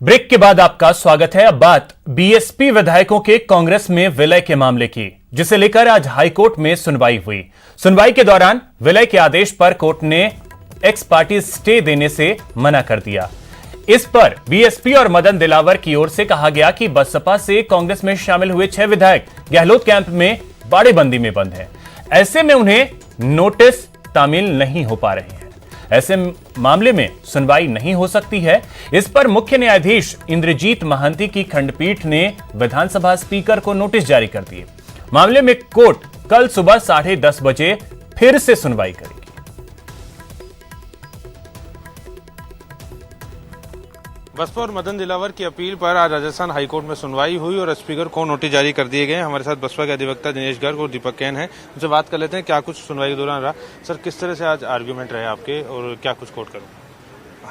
Break के बाद आपका स्वागत है। अब बात बीएसपी विधायकों के कांग्रेस में विलय के मामले की, जिसे लेकर आज हाईकोर्ट में सुनवाई हुई। सुनवाई के दौरान विलय के आदेश पर कोर्ट ने एक्स पार्टी स्टे देने से मना कर दिया। इस पर बीएसपी और मदन दिलावर की ओर से कहा गया कि बसपा से कांग्रेस में शामिल हुए 6 विधायक गहलोत कैंप में बाड़ेबंदी में बंद हैं। ऐसे में उन्हें नोटिस तामील नहीं हो पा रहे हैं। ऐसे मामले में सुनवाई नहीं हो सकती है। इस पर मुख्य न्यायाधीश इंद्रजीत महांती की खंडपीठ ने विधानसभा स्पीकर को नोटिस जारी कर दिए। मामले में कोर्ट कल सुबह 10:30 बजे फिर से सुनवाई करेगी। बसपा और मदन दिलावर की अपील पर आज राजस्थान हाईकोर्ट में सुनवाई हुई और स्पीकर को नोटिस जारी कर दिए गए। हमारे साथ बसपा के अधिवक्ता दिनेश गर्ग और दीपक कैन हैं। उनसे बात कर लेते हैं क्या कुछ सुनवाई के दौरान रहा। सर, किस तरह से आज आर्ग्यूमेंट रहे आपके और क्या कुछ कोर्ट करो?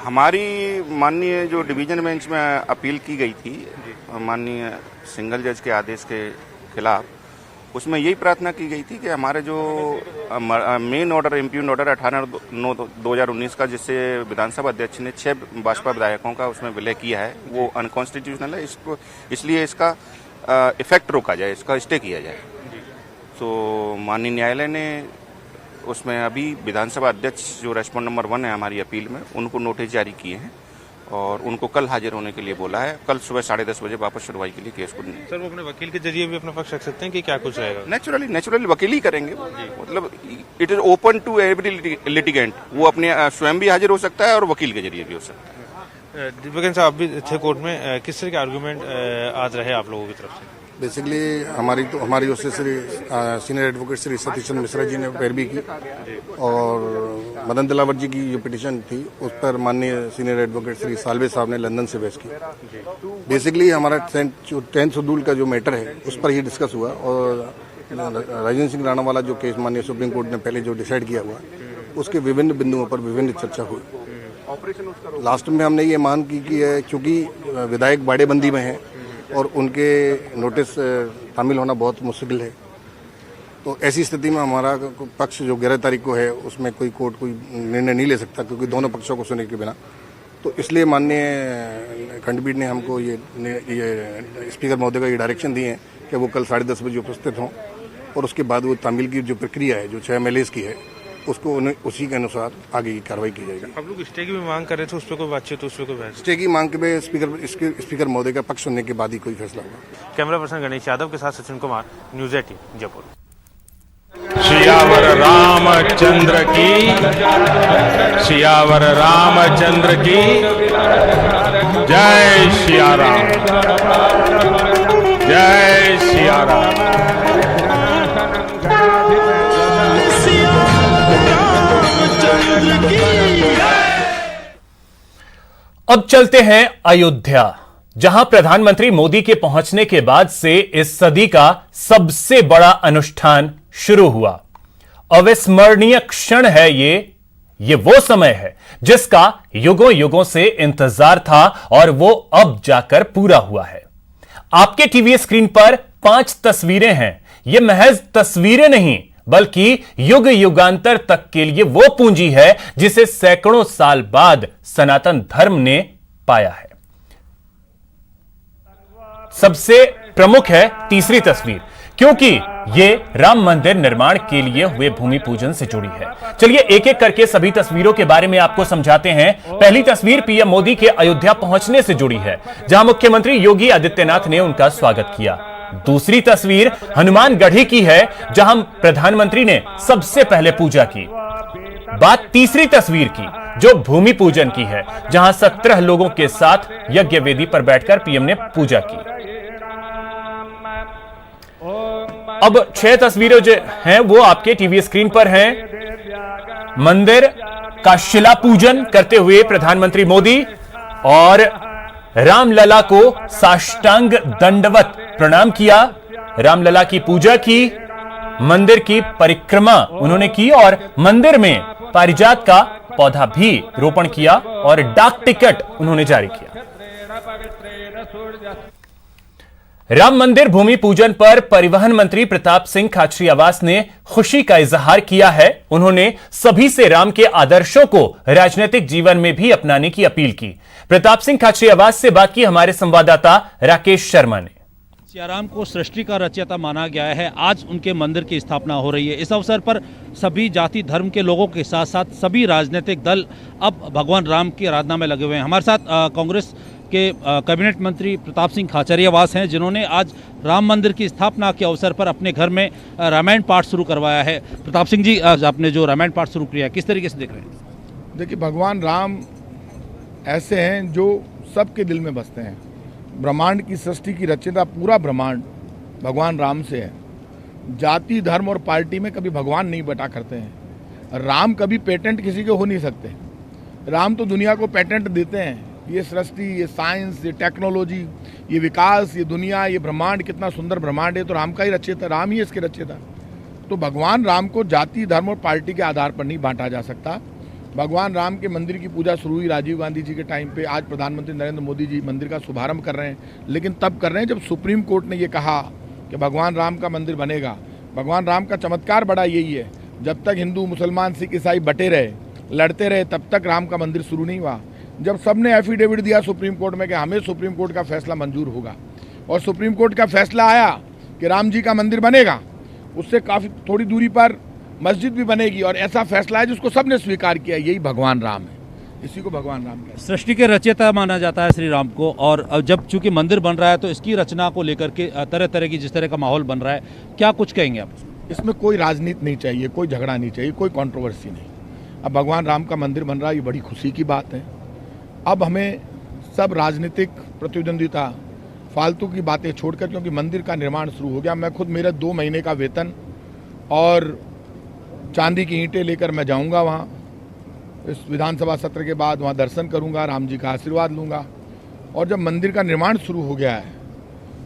हमारी माननीय जो डिवीजन बेंच में अपील की गई थी माननीय सिंगल जज के आदेश के खिलाफ, उसमें यही प्रार्थना की गई थी कि हमारे जो मेन ऑर्डर इम्प्यून ऑर्डर 18/9/2019 का, जिससे विधानसभा अध्यक्ष ने 6 भाजपा विधायकों का उसमें विलय किया है, वो अनकॉन्स्टिट्यूशनल है। इसको इसलिए इसका इफेक्ट रोका जाए, इसका स्टे किया जाए। तो माननीय न्यायालय ने उसमें अभी विधानसभा अध्यक्ष जो रेस्पॉन्ड नंबर 1 है हमारी अपील में, उनको नोटिस जारी किए हैं और उनको कल हाजिर होने के लिए बोला है। कल सुबह 10:30 बजे वापस सुनवाई के लिए केस को। सर, वो अपने वकील के जरिए भी अपना पक्ष रख सकते हैं कि क्या कुछ रहेगा? नेचुरली वकील ही करेंगे। मतलब it is open to every litigant. वो अपने स्वयं भी हाजिर हो सकता है और वकील के जरिए भी हो सकता है। दीपक साहब, आप भी थे कोर्ट में, किस तरह के आर्गूमेंट आज रहे आप लोगों की तरफ से? बेसिकली हमारी ओर से श्री सीनियर एडवोकेट श्री सतीश चंद्र मिश्रा जी ने पैरवी की और मदन दिलावर जी की जो पिटीशन थी उस पर माननीय सीनियर एडवोकेट श्री सालवे साहब ने लंदन से बहस की। बेसिकली हमारा 10th शेड्यूल का जो मैटर है उस पर ही डिस्कस हुआ और राजेंद्र सिंह राणा वाला जो केस माननीय सुप्रीम कोर्ट ने पहले जो डिसाइड किया हुआ उसके विभिन्न बिंदुओं पर विभिन्न चर्चा हुई। लास्ट में हमने ये मांग की है, चूंकि विधायक बाड़ेबंदी में है और उनके नोटिस तामील होना बहुत मुश्किल है, तो ऐसी स्थिति में हमारा पक्ष जो 11 तारीख को है उसमें कोई कोर्ट कोई निर्णय नहीं ले सकता, क्योंकि दोनों पक्षों को सुनने के बिना। तो इसलिए माननीय खंडपीठ ने हमको ये स्पीकर महोदय का ये डायरेक्शन दिए हैं कि वो कल 10:30 बजे उपस्थित हों और उसके बाद वो तामील की जो प्रक्रिया है जो 6 MLAs की है उसको उसी के अनुसार आगे की कार्रवाई की जाएगी। आप लोग स्टे की भी मांग कर रहे थे, उस पर कोई बातचीत, उस पर कोई बहस? स्टे की मांग के स्पीकर महोदय का पक्ष सुनने के बाद ही कोई फैसला होगा। कैमरा पर्सन गणेश यादव के साथ सचिन कुमार, न्यूज़ 18 जयपुर। सियावर रामचंद्र की, सियावर रामचंद्र की जय सिया राम, जय सिया राम। अब चलते हैं अयोध्या, जहां प्रधानमंत्री मोदी के पहुंचने के बाद से इस सदी का सबसे बड़ा अनुष्ठान शुरू हुआ। अविस्मरणीय क्षण है ये वो समय है जिसका युगों युगों से इंतजार था और वो अब जाकर पूरा हुआ है। आपके टीवी स्क्रीन पर 5 तस्वीरें हैं। ये महज तस्वीरें नहीं बल्कि युग युगांतर तक के लिए वो पूंजी है जिसे सैकड़ों साल बाद सनातन धर्म ने पाया है। सबसे प्रमुख है तीसरी तस्वीर, क्योंकि ये राम मंदिर निर्माण के लिए हुए भूमि पूजन से जुड़ी है। चलिए एक एक करके सभी तस्वीरों के बारे में आपको समझाते हैं। पहली तस्वीर पीएम मोदी के अयोध्या पहुंचने से जुड़ी है, जहां मुख्यमंत्री योगी आदित्यनाथ ने उनका स्वागत किया। दूसरी तस्वीर हनुमानगढ़ी की है, जहां प्रधानमंत्री ने सबसे पहले पूजा की। बात तीसरी तस्वीर की, जो भूमि पूजन की है, जहां 17 लोगों के साथ यज्ञ वेदी पर बैठकर पीएम ने पूजा की। अब 6 तस्वीरें जो हैं वो आपके टीवी स्क्रीन पर हैं। मंदिर का शिला पूजन करते हुए प्रधानमंत्री मोदी और रामलला को साष्टांग दंडवत प्रणाम किया, रामलला की पूजा की, मंदिर की परिक्रमा उन्होंने की और मंदिर में पारिजात का पौधा भी रोपण किया और डाक टिकट उन्होंने जारी किया। राम मंदिर भूमि पूजन पर परिवहन मंत्री प्रताप सिंह खाचरियावास ने खुशी का इजहार किया है। उन्होंने सभी से राम के आदर्शों को राजनीतिक जीवन में भी अपनाने की अपील की। प्रताप सिंह खाचरियावास से बात की हमारे संवाददाता राकेश शर्मा ने। सियाराम को सृष्टि का रचयिता माना गया है। आज उनके मंदिर की स्थापना हो रही है। इस अवसर पर सभी जाति धर्म के लोगों के साथ साथ सभी राजनीतिक दल अब भगवान राम की आराधना में लगे हुए हैं। हमारे साथ कांग्रेस के कैबिनेट मंत्री प्रताप सिंह खाचरियावास हैं, जिन्होंने आज राम मंदिर की स्थापना के अवसर पर अपने घर में रामायण पाठ शुरू करवाया है। प्रताप सिंह जी, आज आपने जो रामायण पाठ शुरू किया है, किस तरीके से देख रहे हैं? देखिए, भगवान राम ऐसे हैं जो सबके दिल में बसते हैं। ब्रह्मांड की सृष्टि की रचयिता, पूरा ब्रह्मांड भगवान राम से है। जाति धर्म और पार्टी में कभी भगवान नहीं बटा करते हैं। राम कभी पेटेंट किसी के हो नहीं सकते। राम तो दुनिया को पेटेंट देते हैं। ये सृष्टि, ये साइंस, ये टेक्नोलॉजी, ये विकास, ये दुनिया, ये ब्रह्मांड, कितना सुंदर ब्रह्मांड है, तो राम का ही रचयिता, राम ही इसके रचयिता। तो भगवान राम को जाति धर्म और पार्टी के आधार पर नहीं बांटा जा सकता। भगवान राम के मंदिर की पूजा शुरू हुई राजीव गांधी जी के टाइम पे। आज प्रधानमंत्री नरेंद्र मोदी जी मंदिर का शुभारंभ कर रहे हैं, लेकिन तब कर रहे हैं जब सुप्रीम कोर्ट ने ये कहा कि भगवान राम का मंदिर बनेगा। भगवान राम का चमत्कार बड़ा यही है, जब तक हिंदू मुसलमान सिख ईसाई बटे रहे, लड़ते रहे, तब तक राम का मंदिर शुरू नहीं हुआ। जब सबने एफिडेविट दिया सुप्रीम कोर्ट में कि हमें सुप्रीम कोर्ट का फैसला मंजूर होगा, और सुप्रीम कोर्ट का फैसला आया कि राम जी का मंदिर बनेगा, उससे काफ़ी थोड़ी दूरी पर मस्जिद भी बनेगी, और ऐसा फैसला है जिसको सबने स्वीकार किया। यही भगवान राम है, इसी को भगवान राम कहते हैं। सृष्टि के रचयिता माना जाता है श्री राम को, और अब जब चूंकि मंदिर बन रहा है तो इसकी रचना को लेकर के तरह तरह की जिस तरह का माहौल बन रहा है, क्या कुछ कहेंगे आप? इसमें कोई राजनीति नहीं चाहिए, कोई झगड़ा नहीं चाहिए, कोई कंट्रोवर्सी नहीं। अब भगवान राम का मंदिर बन रहा है, ये बड़ी खुशी की बात है। अब हमें सब राजनीतिक प्रतिद्वंदिता, फालतू की बातें छोड़कर, क्योंकि मंदिर का निर्माण शुरू हो गया। मैं खुद, मेरा 2 महीने का वेतन और चांदी की ईंटें लेकर मैं जाऊंगा वहाँ। इस विधानसभा सत्र के बाद वहाँ दर्शन करूंगा, राम जी का आशीर्वाद लूंगा। और जब मंदिर का निर्माण शुरू हो गया है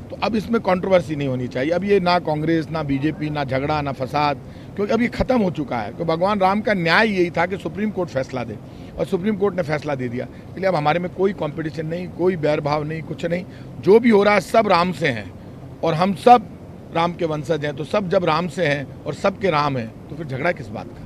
तो अब इसमें कंट्रोवर्सी नहीं होनी चाहिए। अब ये ना कांग्रेस, ना बीजेपी, ना झगड़ा, ना फसाद, क्योंकि अब ये खत्म हो चुका है। तो भगवान राम का न्याय यही था कि सुप्रीम कोर्ट फैसला दे, और सुप्रीम कोर्ट ने फैसला दे दिया। इसलिए अब हमारे में कोई कंपटीशन नहीं, कोई बैरभाव नहीं, कुछ नहीं। जो भी हो रहा है सब राम से हैं, और हम सब राम के वंशज हैं। तो सब जब राम से हैं और सबके राम हैं, तो फिर झगड़ा किस बात का?